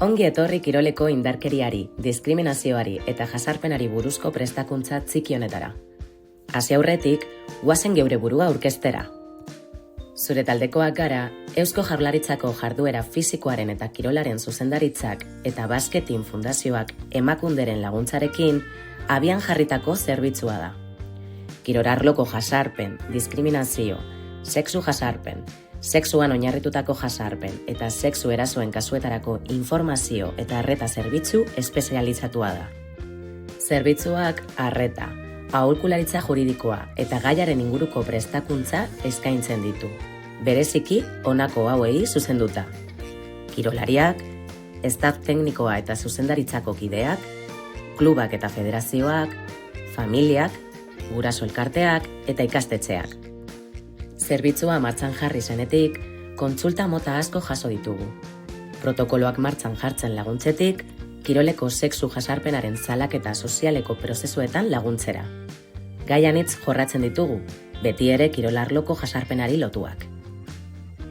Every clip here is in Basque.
Ongi etorri kiroleko indarkeriari, diskriminazioari eta jasarpenari buruzko prestakuntza txiki honetara. Hasi aurretik, guazen geure burua aurkeztera. Zure taldekoak gara, Eusko Jaurlaritzako jarduera fisikoaren eta kirolaren zuzendaritzak eta Basketin Fundazioak Emakunderen laguntzarekin abian jarritako zerbitzua da. Kirol-arloko jasarpen, diskriminazio, sexu jasarpen, sexuan oinarritutako jasarpen eta sexu erasoen kasuetarako informazio eta arreta zerbitzu espezializatua da. Zerbitzuak arreta, aholkularitza juridikoa eta gaiaren inguruko prestakuntza eskaintzen ditu. Bereziki, honako hauei zuzenduta. Kirolariak, staff teknikoa eta zuzendaritzako kideak, klubak eta federazioak, familiak, guraso elkarteak eta ikastetxeak. Zerbitzua martxan jarri zenetik, kontsulta mota asko jaso ditugu. Protokoloak martxan jartzen laguntzetik, kiroleko sexu jasarpenaren salaketa sozialeko prozesuetan laguntzera. Gaianitz jorratzen ditugu, beti ere kirolarloko jasarpenari lotuak.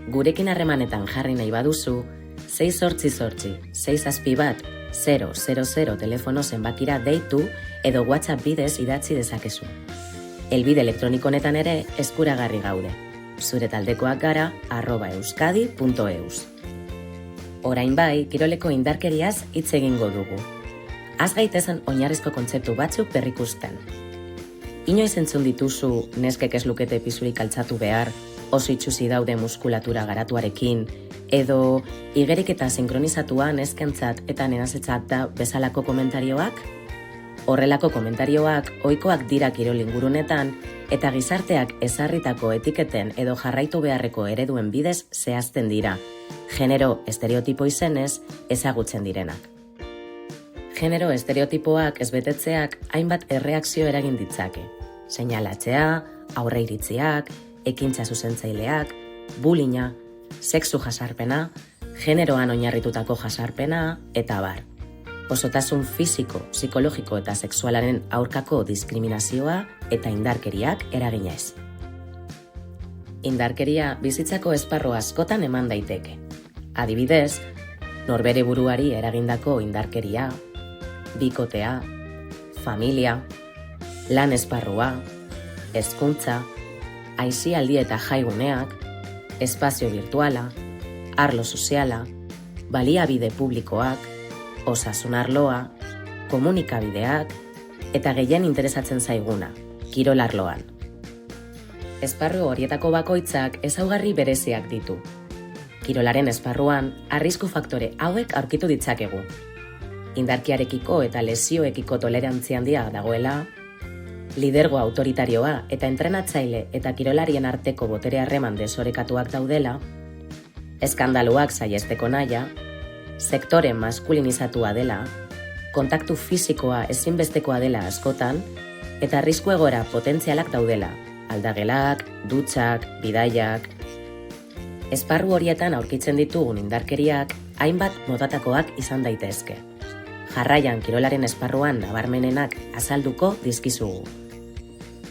Gurekin harremanetan jarri nahi baduzu, 688-661-000 telefono zenbakira deitu edo WhatsApp bidez idatzi dezakezu. Helbide elektroniko honetan ere eskuragarri gaude. Zure taldekoak gara @euskadi.eus. Orain bai, kiroleko indarkeriaz hitz egingo dugu. Az gaitezen oinarrizko kontzeptu batzuk berrikusten. Inoiz entzun dituzu neskek ez lukete pisurik altzatu behar, oso itxusi daude muskulatura garatuarekin, edo igerik eta sinkronizatua neskentzat eta nenazetzat da bezalako komentarioak? Horrelako komentarioak ohikoak dira kirol ingurunetan eta gizarteak ezarritako etiketen edo jarraitu beharreko ereduen bidez zehazten dira, genero estereotipo izenez ezagutzen direnak. Genero estereotipoak ezbetetzeak hainbat erreakzio eragin ditzake. Seinalatzea, aurreiritziak, ekintza zuzentzaileak, bullyinga, sexu jasarpena, generoan oinarritutako jasarpena eta abar. Osotasun fisiko, psikologiko eta sexualaren aurkako diskriminazioa eta indarkeriak eraginez. Indarkeria bizitzako esparru askotan eman daiteke. Adibidez, norbere buruari eragindako indarkeria, bikotea, familia, lan esparrua, hezkuntza, aisialdi eta jaiguneak, espazio virtuala, arlo soziala, baliabide publikoak, osasun arloa, komunikabideak eta gehien interesatzen zaiguna, kirol arloan. Esparru horietako bakoitzak ezaugarri bereziak ditu. Kirolaren esparruan, arrisku faktore hauek aurkitu ditzakegu. Indarkiarekiko eta lesioekiko tolerantzia handia dagoela, lidergo autoritarioa eta entrenatzaile eta kirolarien arteko botere harreman desorekatuak daudela, eskandaluak saihesteko nahia, sektore maskulinizatua dela, kontaktu fisikoa ezinbestekoa dela askotan, eta arrisku egoera potentzialak daudela, aldagelak, dutxak, bidaiak. Esparru horietan aurkitzen ditugun indarkeriak hainbat modatakoak izan daitezke. Jarraian kirolaren esparruan nabarmenenak azalduko dizkizugu.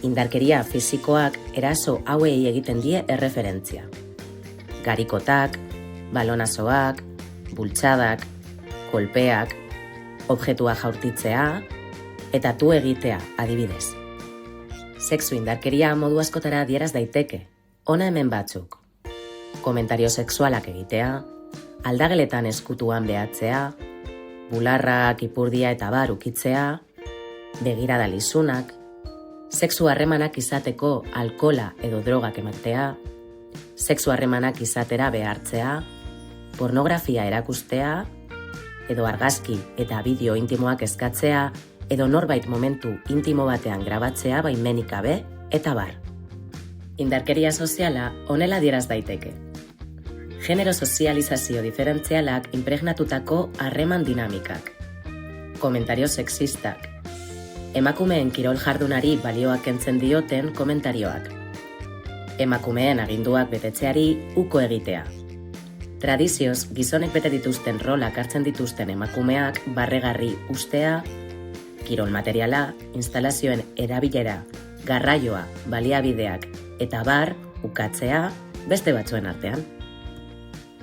Indarkeria fisikoak eraso hauei egiten die erreferentzia. Garikotak, balonazoak, bultzadak, kolpeak, objektua jaurtitzea eta tu egitea adibidez. Sexu indarkeria modu askotara adieraz daiteke, hona hemen batzuk. Komentario sexualak egitea, aldageletan eskutuan behatzea, bularrak, ipurdia eta bar ukitzea, begirada lizunak, sexu harremanak izateko alkola edo drogak ematea, sexu harremanak izatera behartzea, pornografia erakustea, edo argazki eta bideo intimoak eskatzea, edo norbait momentu intimo batean grabatzea baimenik gabe, eta bar. Indarkeria soziala honela adieraz daiteke. Genero sozializazio diferentzialak inpregnatutako harreman dinamikak. Komentario sexistak. Emakumeen kirol jardunari balioak kentzen dioten komentarioak. Emakumeen aginduak betetzeari uko egitea. Tradizioz, gizonek bete dituzten rolak hartzen dituzten emakumeak barregarri ustea, kirol materiala, instalazioen erabilera, garraioa, baliabideak eta bar ukatzea beste batzuen artean.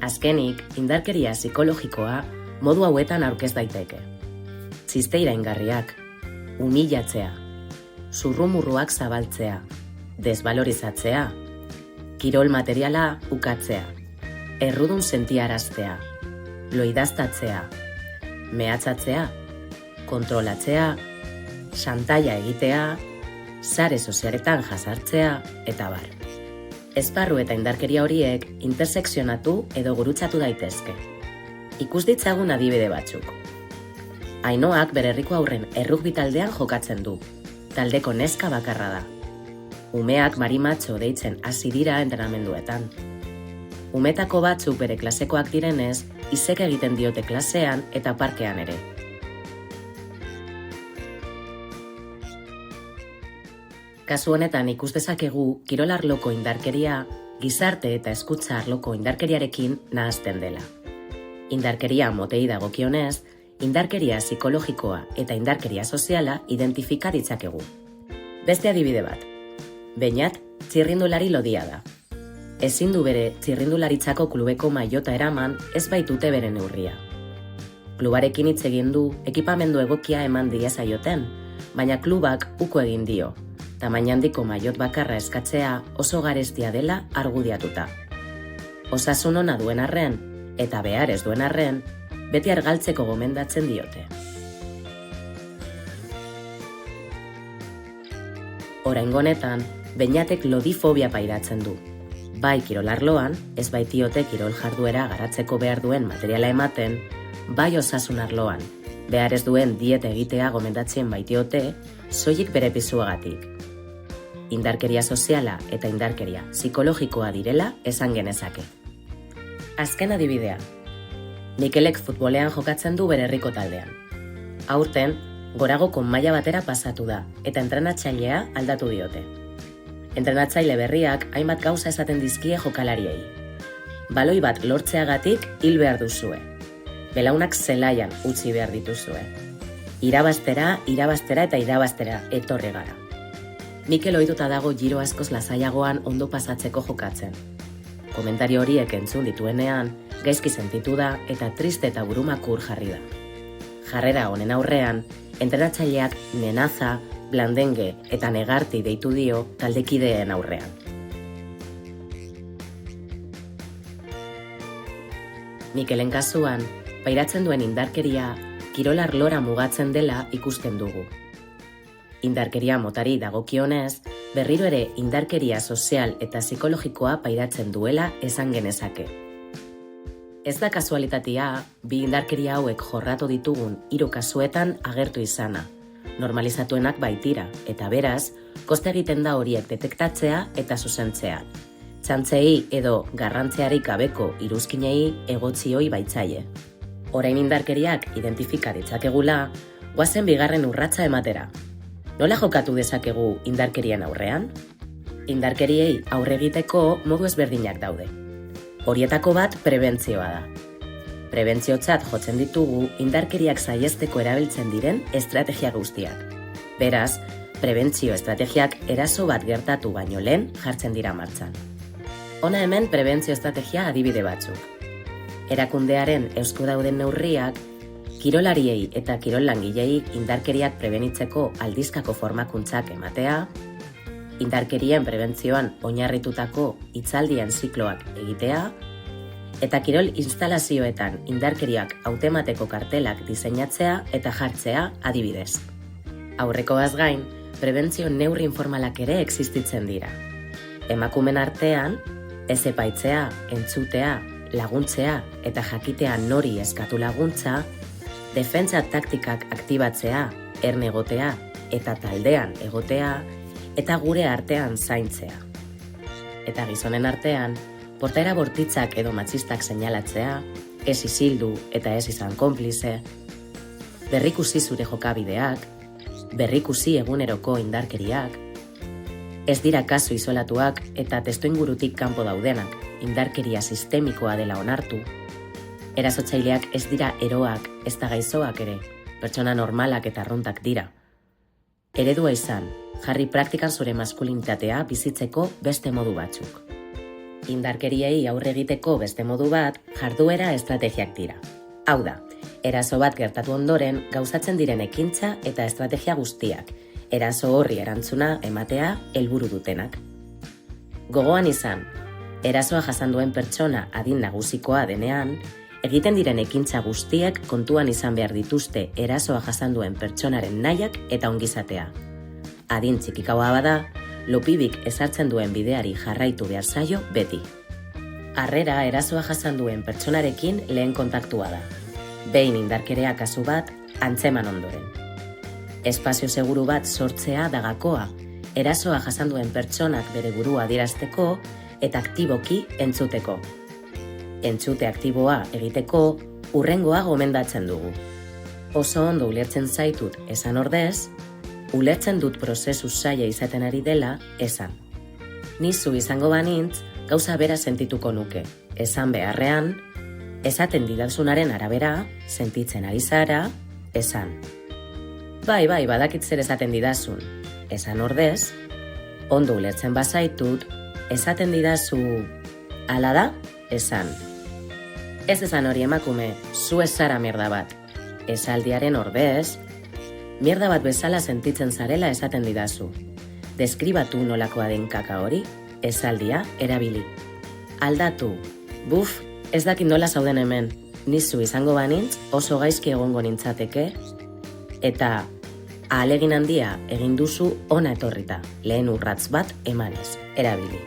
Azkenik, indarkeria psikologikoa modu hauetan aurkez daiteke. Txiste iraingarriak, umilatzea, zurrumurruak zabaltzea, desbalorizatzea, kirol materiala ukatzea, errudun sentiaraztea, loidaztatzea, mehatxatzea, kontrolatzea, xantaia egitea, sare sozialetan jasartzea, eta bar. Esparru eta indarkeria horiek intersekzionatu edo gurutzatu daitezke. Ikus ditzagun adibide batzuk. Ainoak bere herriko haurren errugbi taldean jokatzen du. Taldeko neska bakarra da. Umeak marimatxo deitzen hasi dira entrenamenduetan. Umetako batzuk bere klasekoak direnez, izek egiten diote klasean eta parkean ere. Kasu honetan ikus dezakegu kirol arloko indarkeria, gizarte eta hezkuntza arloko indarkeriarekin nahasten dela. Indarkeria motei dagokionez, indarkeria psikologikoa eta indarkeria soziala identifika ditzakegu. Beste adibide bat. Beñat txirrindulari lodia da. Ezin du bere txirrindularitzako klubeko maillota eraman ez baitute bere neurria. Klubarekin hitz egin du ekipamendu egokia eman diezaioten, baina klubak uko egin dio. Tamaina handiko maillot bakarra eskatzea oso garestia dela argudiatuta. Osasun ona duen arren, eta behar ez duen arren, beti argaltzeko gomendatzen diote. Oraingo honetan, Beñatek lodifobia pairatzen du. Bai kirol arloan, ez baitiote kirol jarduera garatzeko behar duen materiala ematen, bai osasun arloan, behar ez duen dieta egitea gomendatzen baitiote, soilik bere pisuagatik. Indarkeria soziala eta indarkeria psikologikoa direla esan genezake. Azken adibidea. Mikelek futbolean jokatzen du bere herriko taldean. Aurten, goragoko maila batera pasatu da eta entrenatzailea aldatu diote. Entrenatzaile berriak hainbat gauza esaten dizkie jokalariei. Baloi bat lortzeagatik hil behar duzue. Belaunak zelaian utzi behar dituzue. Irabaztera eta irabaztera etorri gara. Mikel ohituta dago giro askoz lasaiagoan ondo pasatzeko jokatzen. Komentario horiek entzun dituenean, gaizki sentitu da eta triste eta burumakur jarri da. Jarrera honen aurrean, entrenatzaileak nenaza, blandenge eta negarti deitu dio taldekideen aurrean. Mikelen kasuan, pairatzen duen indarkeria, kirol arlora mugatzen dela ikusten dugu. Indarkeria motari dagokionez, berriro ere indarkeria sozial eta psikologikoa pairatzen duela esan genezake. Ez da kasualitatea, bi indarkeria hauek jorratu ditugun 3 kasuetan agertu izana, normalizatuenak baitira, eta beraz, koste egiten da horiek detektatzea eta zuzentzea. Txantzei edo garrantziarik gabeko iruzkinei egotzioi baitzaie. Orain indarkeriak identifika ditzakegula, goazen bigarren urratsa ematera. Nola jokatu dezakegu indarkerien aurrean? Indarkeriei aurre egiteko modu ezberdinak daude. Horietako bat prebentzioa da. Prebentziotzat jotzen ditugu indarkeriak saihesteko erabiltzen diren estrategia guztiak. Beraz, prebentzio estrategiak eraso bat gertatu baino lehen jartzen dira martxan. Hona hemen prebentzio estrategia adibide batzuk. Erakundearen esku dauden neurriak, kirolariei eta kirol langilei indarkeriak prebenitzeko aldizkako formakuntzak ematea, indarkerien prebentzioan oinarritutako hitzaldien zikloak egitea, eta kirol instalazioetan indarkeriak hautemateko kartelak diseinatzea eta jartzea adibidez. Aurrekoaz gain, prebentzio neurri informalak ere existitzen dira. Emakumen artean, ez epaitzea, entzutea, laguntzea eta jakitea nori eskatu laguntza, defentsa taktikak aktibatzea, erne egotea eta taldean egotea, eta gure artean zaintzea. Eta gizonen artean, portaera bortitzak edo matxistak seinalatzea, ez isildu eta ez izan konplize, berrikusi zure jokabideak, berrikusi eguneroko indarkeriak, ez dira kasu isolatuak eta testuingurutik kanpo daudenak, indarkeria sistemikoa dela onartu, erasotzaileak ez dira eroak, ez da gaizoak ere, pertsona normalak eta arruntak dira. Eredua izan, jarri praktikan zure maskulinitatea bizitzeko beste modu batzuk. Indarkeriei aurre egiteko beste modu bat, jarduera estrategiak dira. Hau da, Eraso bat gertatu ondoren gauzatzen diren ekintza eta estrategia guztiak, eraso horri erantzuna ematea helburu dutenak. Gogoan izan, erasoa jasan duen pertsona adin nagusikoa denean, egiten diren ekintza guztiek kontuan izan behar dituzte erasoa jasan duen pertsonaren nahiak eta ongizatea. Adin txikikaua bada, lopibik ezartzen duen bideari jarraitu behar zaio beti. Harrera erasoa jasan duen pertsonarekin lehen kontaktua da. Behin indarkeria kasu bat, antzeman ondoren. Espazio seguru bat sortzea da gakoa, erasoa jasan duen pertsonak bere burua adierazteko eta aktiboki entzuteko. Entzute aktiboa egiteko hurrengoa gomendatzen dugu. Oso ondo ulertzen zaitut esan ordez, ulertzen dut prozesu zaila izaten ari dela esan. Nizu izango banintz, gauza bera sentituko nuke, esan beharrean, esaten didazunaren arabera, sentitzen ari zara, esan. Bai, badakit zer esaten didazun, esan ordez, ondo ulertzen bazaitut, esaten didazu, hala da, esan. Ez esan hori emakume, zu ez zara mierda bat. Esaldiaren ordez, mierda bat bezala sentitzen zarela esaten didazu. Deskribatu nolakoa den kaka hori, esaldia erabili. Aldatu, buf, ez dakit nola zauden hemen, nizu izango banintz oso gaizki egongo nintzateke, eta ahalegin handia egin duzu ona etorrita, lehen urratz bat emanez, erabili.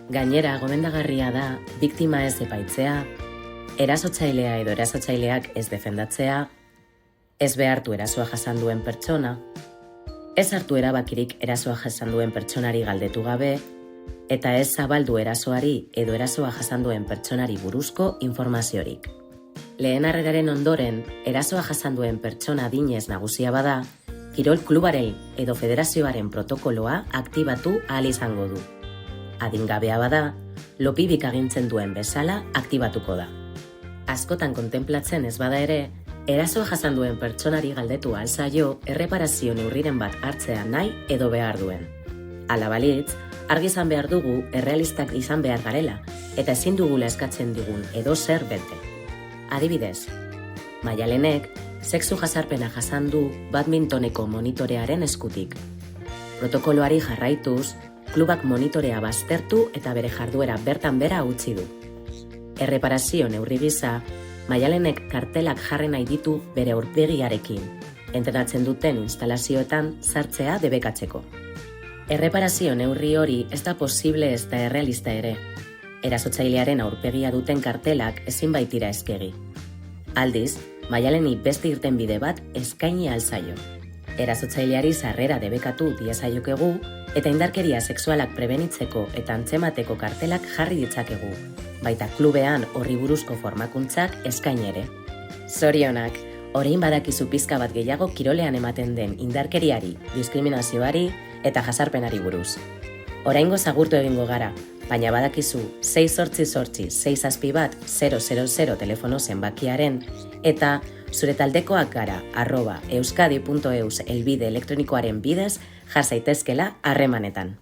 Gainera, gomendagarria da, biktima ez epaitzea, erasotzailea edo erasotzaileak ez defendatzea, ez behartu erasoa jasan duen pertsona, ez hartu erabakirik erasoa jasan duen pertsonari galdetu gabe, eta ez zabaldu erasoari edo erasoa jasan duen pertsonari buruzko informaziorik. Lehen harreraren ondoren, erasoa jasan duen pertsona adinez nagusia bada, kirol klubaren edo federazioaren protokoloa aktibatu ahal izango du. Adingabea bada, lopibik agintzen duen bezala aktibatuko da. Askotan kontemplatzen ez bada ere, erasoa jasan duen pertsonari galdetu ahal zaio erreparazio neurriren bat hartzea nahi edo behar duen. Hala balitz, argi izan behar dugu errealistak izan behar garela, eta ezin dugula eskatzen digun edo zer bete. Adibidez, Maialenek sexu jazarpena jasan du badmintoneko monitorearen eskutik. Protokoloari jarraituz, klubak monitorea baztertu eta bere jarduera bertan bera utzi du. Erreparazio neurri gisa, Maialenek kartelak jarri nahi ditu bere aurpegiarekin, entrenatzen duten instalazioetan sartzea debekatzeko. Erreparazio neurri hori ez da posible ez da errealista ere. Erasotzailearen aurpegia duten kartelak ezin baitira eskegi. Aldiz, Maialeni beste irtenbide bat eskaini alzaio. Erasotzaileari sarrera debekatu diezaiokegu eta indarkeria sexualak prebenitzeko eta antzemateko kartelak jarri ditzakegu, baita klubean horri buruzko formakuntzak eskaini ere. Zorionak, orain badakizu pizka bat gehiago kirolean ematen den indarkeriari, diskriminazioari eta jazarpenari buruz. Oraingo zagurtu egingo gara, baina badakizu 688-661-000 telefono zenbakiaren eta zure taldekoak gara @euskadi.eus helbide elektronikoaren bidez jar zaitezkela harremanetan.